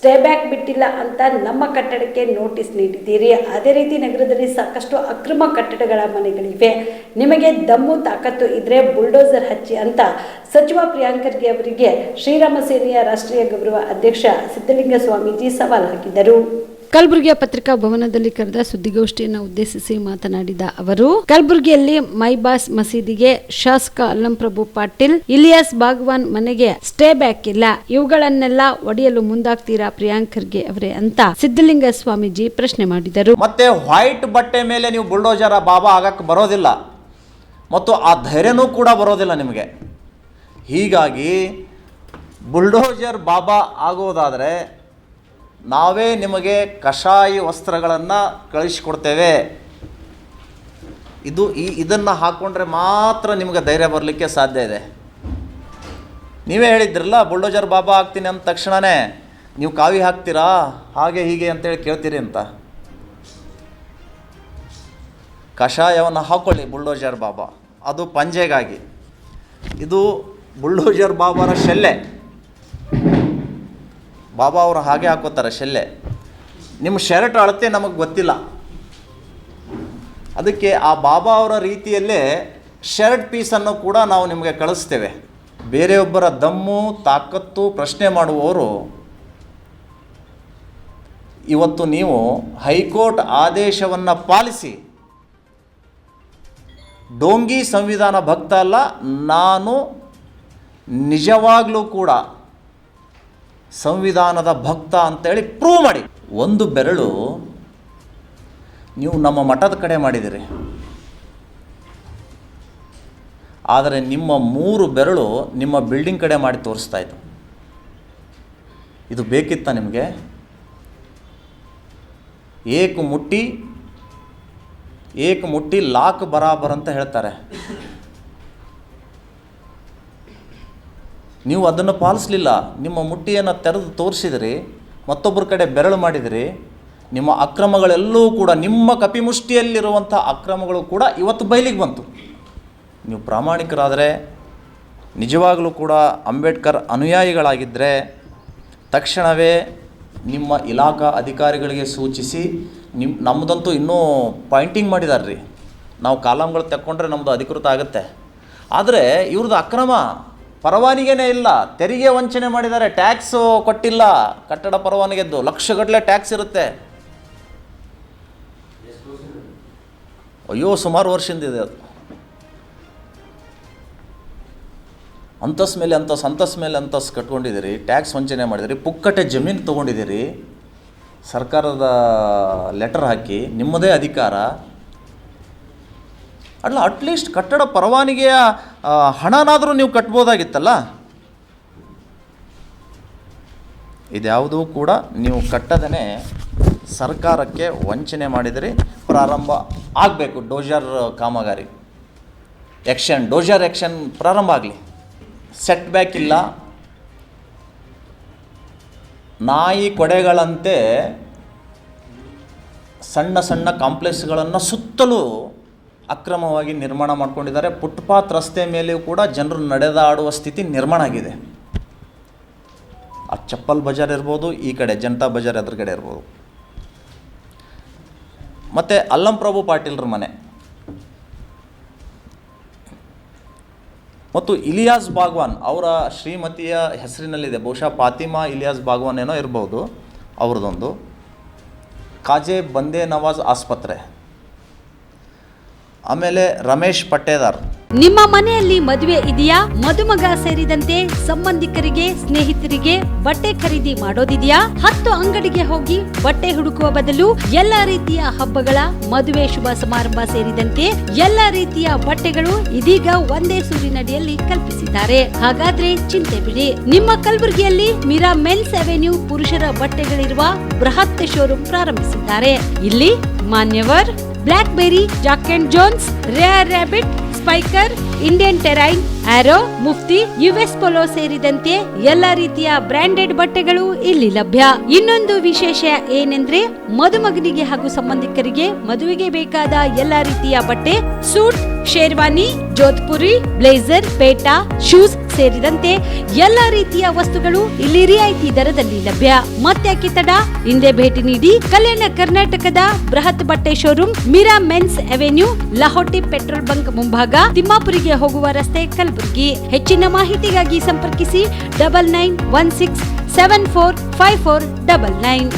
Stay back ಬಿಟ್ಟಿಲ್ಲ ಅಂತ ನಮ್ಮ ಕಟ್ಟಡಕ್ಕೆ ನೋಟಿಸ್ ನೀಡಿದ್ದೀರಿ. ಅದೇ ರೀತಿ ನಗರದಲ್ಲಿ ಸಾಕಷ್ಟು ಅಕ್ರಮ ಕಟ್ಟಡಗಳ ಮನೆಗಳಿವೆ. ನಿಮಗೆ ದಮ್ಮು ತಾಕತ್ತು ಇದ್ರೆ ಬುಲ್ಡೋಸರ್ ಹಚ್ಚಿ ಅಂತ ಸಚಿವ ಪ್ರಿಯಾಂಕ್ ಖರ್ಗೆ ಅವರಿಗೆ ಶ್ರೀರಾಮ ಸೇನೆಯ ರಾಷ್ಟ್ರೀಯ ಗೌರವ ಅಧ್ಯಕ್ಷ ಸಿದ್ದಲಿಂಗ ಸ್ವಾಮೀಜಿ ಸವಾಲು ಹಾಕಿದರು. ಕಲಬುರಗಿಯ ಪತ್ರಿಕಾ ಭವನದಲ್ಲಿ ಕರೆದ ಸುದ್ದಿಗೋಷ್ಠಿಯನ್ನು ಉದ್ದೇಶಿಸಿ ಮಾತನಾಡಿದ ಅವರು, ಕಲಬುರಗಿಯಲ್ಲಿ ಮೈಬಾಸ್ ಮಸೀದಿಗೆ ಶಾಸಕ ಅಲ್ಲಂಪ್ರಭು ಪಾಟೀಲ್, ಇಲಿಯಾಸ್ ಬಾಗವಾನ್ ಮನೆಗೆ ಸ್ಟೇ ಬ್ಯಾಕ್ ಇಲ್ಲ, ಇವುಗಳನ್ನೆಲ್ಲ ಒಡೆಯಲು ಮುಂದಾಗ್ತೀರಾ ಪ್ರಿಯಾಂಕ್ ಖರ್ಗೆ ಅವರೇ ಅಂತ ಸಿದ್ದಲಿಂಗ ಸ್ವಾಮೀಜಿ ಪ್ರಶ್ನೆ ಮಾಡಿದರು. ಮತ್ತೆ ವೈಟ್ ಬಟ್ಟೆ ಮೇಲೆ ನೀವು ಬುಲ್ಡೋಜರ್ ಬಾಬಾ ಆಗಕ್ಕೆ ಬರೋದಿಲ್ಲ ಮತ್ತು ಆ ಧೈರ್ಯನೂ ಕೂಡ ಬರೋದಿಲ್ಲ ನಿಮಗೆ. ಹೀಗಾಗಿ ಬುಲ್ಡೋಜರ್ ಬಾಬಾ ಆಗೋದಾದರೆ ನಾವೇ ನಿಮಗೆ ಕಷಾಯ ವಸ್ತ್ರಗಳನ್ನು ಕಳಿಸಿಕೊಡ್ತೇವೆ. ಇದನ್ನು ಹಾಕ್ಕೊಂಡ್ರೆ ಮಾತ್ರ ನಿಮಗೆ ಧೈರ್ಯ ಬರಲಿಕ್ಕೆ ಸಾಧ್ಯ ಇದೆ. ನೀವೇ ಹೇಳಿದ್ರಲ್ಲ, ಬುಲ್ಡೋಜರ್ ಬಾಬಾ ಆಗ್ತೀನಿ ಅಂದ ತಕ್ಷಣವೇ ನೀವು ಕಾವಿ ಹಾಕ್ತೀರಾ ಹಾಗೆ ಹೀಗೆ ಅಂತೇಳಿ ಕೇಳ್ತೀರಿ ಅಂತ. ಕಷಾಯವನ್ನು ಹಾಕ್ಕೊಳ್ಳಿ ಬುಲ್ಡೋಜರ್ ಬಾಬಾ, ಅದು ಪಂಜೆಗಾಗಿ. ಇದು ಬುಲ್ಡೋಜರ್ ಬಾಬಾರ ಶೆಲ್ಲೆ. ಬಾಬಾ ಅವರು ಹಾಗೆ ಹಾಕೋತಾರೆ ಶೆಲ್ಲೆ. ನಿಮ್ಮ ಶರ್ಟ್ ಅಳತೆ ನಮಗೆ ಗೊತ್ತಿಲ್ಲ, ಅದಕ್ಕೆ ಆ ಬಾಬಾ ಅವರ ರೀತಿಯಲ್ಲೇ ಶರ್ಟ್ ಪೀಸನ್ನು ಕೂಡ ನಾವು ನಿಮಗೆ ಕಳಿಸ್ತೇವೆ. ಬೇರೆಯೊಬ್ಬರ ದಮ್ಮು ತಾಕತ್ತು ಪ್ರಶ್ನೆ ಮಾಡುವವರು ಇವತ್ತು ನೀವು ಹೈಕೋರ್ಟ್ ಆದೇಶವನ್ನು ಪಾಲಿಸಿ, ಡೋಂಗಿ ಸಂವಿಧಾನ ಭಕ್ತ ಅಲ್ಲ, ನಾನು ನಿಜವಾಗ್ಲೂ ಕೂಡ ಸಂವಿಧಾನದ ಭಕ್ತ ಅಂತೇಳಿ ಪ್ರೂವ್ ಮಾಡಿ. ಒಂದು ಬೆರಳು ನೀವು ನಮ್ಮ ಮಠದ ಕಡೆ ಮಾಡಿದಿರಿ, ಆದರೆ ನಿಮ್ಮ 3 ಬೆರಳು ನಿಮ್ಮ ಬಿಲ್ಡಿಂಗ್ ಕಡೆ ಮಾಡಿ ತೋರಿಸ್ತಾ ಇತ್ತು. ಇದು ಬೇಕಿತ್ತ ನಿಮಗೆ? ಏಕ್ ಮುಟ್ಟಿ ಲಾಕ್ ಬರಾಬರ್ ಅಂತ ಹೇಳ್ತಾರೆ. ನೀವು ಅದನ್ನು ಪಾಲಿಸಲಿಲ್ಲ. ನಿಮ್ಮ ಮುಟ್ಟಿಯನ್ನು ತೆರೆದು ತೋರಿಸಿದಿರಿ, ಮತ್ತೊಬ್ಬರ ಕಡೆ ಬೆರಳು ಮಾಡಿದಿರಿ. ನಿಮ್ಮ ಅಕ್ರಮಗಳೆಲ್ಲವೂ ಕೂಡ, ನಿಮ್ಮ ಕಪಿಮುಷ್ಟಿಯಲ್ಲಿರುವಂಥ ಅಕ್ರಮಗಳು ಕೂಡ ಇವತ್ತು ಬಯಲಿಗೆ ಬಂತು. ನೀವು ಪ್ರಾಮಾಣಿಕರಾದರೆ, ನಿಜವಾಗಲೂ ಕೂಡ ಅಂಬೇಡ್ಕರ್ ಅನುಯಾಯಿಗಳಾಗಿದ್ದರೆ ತಕ್ಷಣವೇ ನಿಮ್ಮ ಇಲಾಖಾ ಅಧಿಕಾರಿಗಳಿಗೆ ಸೂಚಿಸಿ, ನಮ್ಮದಂತೂ ಇನ್ನೂ ಪಾಯಿಂಟಿಂಗ್ ಮಾಡಿದ್ದಾರೆ ರೀ, ನಾವು ಕಾಲಮ್ಗಳು ತೆಕ್ಕೊಂಡ್ರೆ ನಮ್ಮದು ಅಧಿಕೃತ ಆಗುತ್ತೆ. ಆದರೆ ಇವ್ರದ್ದು ಅಕ್ರಮ, ಪರವಾನಿಗೆನೇ ಇಲ್ಲ, ತೆರಿಗೆ ವಂಚನೆ ಮಾಡಿದ್ದಾರೆ, ಟ್ಯಾಕ್ಸು ಕೊಟ್ಟಿಲ್ಲ. ಕಟ್ಟಡ ಪರವಾನಿಗೆದ್ದು ಲಕ್ಷಗಟ್ಟಲೆ ಟ್ಯಾಕ್ಸ್ ಇರುತ್ತೆ. ಅಯ್ಯೋ, ಸುಮಾರು ವರ್ಷದಿಂದ ಇದೆ ಅದು. ಅಂತಸ್ ಮೇಲೆ ಅಂತಸ್ ಕಟ್ಕೊಂಡಿದ್ದೀರಿ, ಟ್ಯಾಕ್ಸ್ ವಂಚನೆ ಮಾಡಿದಿರಿ, ಪುಕ್ಕಟೆ ಜಮೀನು ತೊಗೊಂಡಿದ್ದೀರಿ, ಸರ್ಕಾರದ ಲೆಟರ್ ಹಾಕಿ, ನಿಮ್ಮದೇ ಅಧಿಕಾರ ಅಲ್ಲ. ಅಟ್ಲೀಸ್ಟ್ ಕಟ್ಟಡ ಪರವಾನಿಗೆಯ ಹಣನಾದರೂ ನೀವು ಕಟ್ಬೋದಾಗಿತ್ತಲ್ಲ. ಇದ್ಯಾವುದೂ ಕೂಡ ನೀವು ಕಟ್ಟದೇ ಸರ್ಕಾರಕ್ಕೆ ವಂಚನೆ ಮಾಡಿದರೆ ಪ್ರಾರಂಭ ಆಗಬೇಕು. ಡೋಜರ್ ಕಾಮಗಾರಿ ಡೋಜರ್ ಆ್ಯಕ್ಷನ್ ಪ್ರಾರಂಭ ಆಗಲಿ. ಸೆಟ್ ಬ್ಯಾಕ್ ಇಲ್ಲ. ನಾಯಿ ಕೊಡೆಗಳಂತೆ ಸಣ್ಣ ಸಣ್ಣ ಕಾಂಪ್ಲೆಕ್ಸ್ಗಳನ್ನು ಸುತ್ತಲೂ ಅಕ್ರಮವಾಗಿ ನಿರ್ಮಾಣ ಮಾಡ್ಕೊಂಡಿದ್ದಾರೆ. ಫುಟ್ಪಾತ್ ರಸ್ತೆ ಮೇಲೆಯೂ ಕೂಡ ಜನರು ನಡೆದಾಡುವ ಸ್ಥಿತಿ ನಿರ್ಮಾಣ ಆಗಿದೆ. ಆ ಚಪ್ಪಲ್ ಬಜಾರ್ ಇರ್ಬೋದು, ಈ ಕಡೆ ಜನತಾ ಬಜಾರ್ ಎದುರುಗಡೆ ಇರ್ಬೋದು. ಮತ್ತು ಅಲ್ಲಂಪ್ರಭು ಪಾಟೀಲ್ರ ಮನೆ ಮತ್ತು ಇಲಿಯಾಸ್ ಬಾಗವಾನ್ ಅವರ ಶ್ರೀಮತಿಯ ಹೆಸರಿನಲ್ಲಿದೆ, ಬಹುಶಃ ಫಾತಿಮಾ ಇಲಿಯಾಸ್ ಬಾಗವಾನ್ ಏನೋ ಇರ್ಬೋದು ಅವ್ರದ್ದೊಂದು. ಕಾಜೆ ಬಂದೇ ನವಾಜ್ ಆಸ್ಪತ್ರೆ, ಆಮೇಲೆ ರಮೇಶ್ ಪಟ್ಟೇದಾರ್. ನಿಮ್ಮ ಮನೆಯಲ್ಲಿ ಮದುವೆ ಇದೆಯಾ? ಮದುಮಗ ಸೇರಿದಂತೆ ಸಂಬಂಧಿಕರಿಗೆ, ಸ್ನೇಹಿತರಿಗೆ ಬಟ್ಟೆ ಖರೀದಿ ಮಾಡೋದಿದೆಯಾ? 10 ಅಂಗಡಿಗೆ ಹೋಗಿ ಬಟ್ಟೆ ಹುಡುಕುವ ಬದಲು ಎಲ್ಲಾ ರೀತಿಯ ಹಬ್ಬಗಳ, ಮದುವೆ, ಶುಭ ಸಮಾರಂಭ ಸೇರಿದಂತೆ ಎಲ್ಲಾ ರೀತಿಯ ಬಟ್ಟೆಗಳು ಇದೀಗ ಒಂದೇ ಸೂರಿನಡಿಯಲ್ಲಿ ಕಲ್ಪಿಸಿದ್ದಾರೆ. ಹಾಗಾದ್ರೆ ಚಿಂತೆ ಬಿಡಿ, ನಿಮ್ಮ ಕಲಬುರಗಿಯಲ್ಲಿ ಮೀರಾ ಮೆನ್ಸ್ ಅವೆನ್ಯೂ ಪುರುಷರ ಬಟ್ಟೆಗಳಿರುವ ಬೃಹತ್ ಶೋರೂಮ್ ಪ್ರಾರಂಭಿಸಿದ್ದಾರೆ. ಇಲ್ಲಿ Manyavar, Blackberry, Jack and Jones, Rare Rabbit, Spykar, Indian Terrain, Arrow, Mufti, US Polo ಸೇರಿದಂತೆ ಎಲ್ಲಾ ರೀತಿಯ ಬ್ರಾಂಡೆಡ್ ಬಟ್ಟೆಗಳು ಇಲ್ಲಿ ಲಭ್ಯ. ಇನ್ನೊಂದು ವಿಶೇಷ ಏನೆಂದ್ರೆ, ಮದುಮಗನಿಗೆ ಹಾಗೂ ಸಂಬಂಧಿಕರಿಗೆ ಮದುವೆಗೆ ಬೇಕಾದ ಎಲ್ಲಾ ರೀತಿಯ ಬಟ್ಟೆ, ಸೂಟ್, ಶೇರ್ವಾನಿ, ಜೋಧ್ಪುರಿ, ಬ್ಲೇಸರ್, ಪೇಟಾ, ಶೂಸ್ ಸೇರಿದಂತೆ ಎಲ್ಲಾ ರೀತಿಯ ವಸ್ತುಗಳು ಇಲ್ಲಿ ರಿಯಾಯಿತಿ ದರದಲ್ಲಿ ಲಭ್ಯ. ಮತ್ತ್ಯಾಕೆ ತಡ, ಹಿಂದೆ ಭೇಟಿ ನೀಡಿ. ಕಲ್ಯಾಣ ಕರ್ನಾಟಕದ ಬೃಹತ್ ಬಟ್ಟೆ showroom Meera men's avenue, Lahoti petrol bunk ಮುಂಭಾಗ, ತಿಮ್ಮಾಪುರಿಗೆ ಹೋಗುವ ರಸ್ತೆ, ಕಲಬುರಗಿ. ಹೆಚ್ಚಿನ ಮಾಹಿತಿಗಾಗಿ ಸಂಪರ್ಕಿಸಿ 9916745499.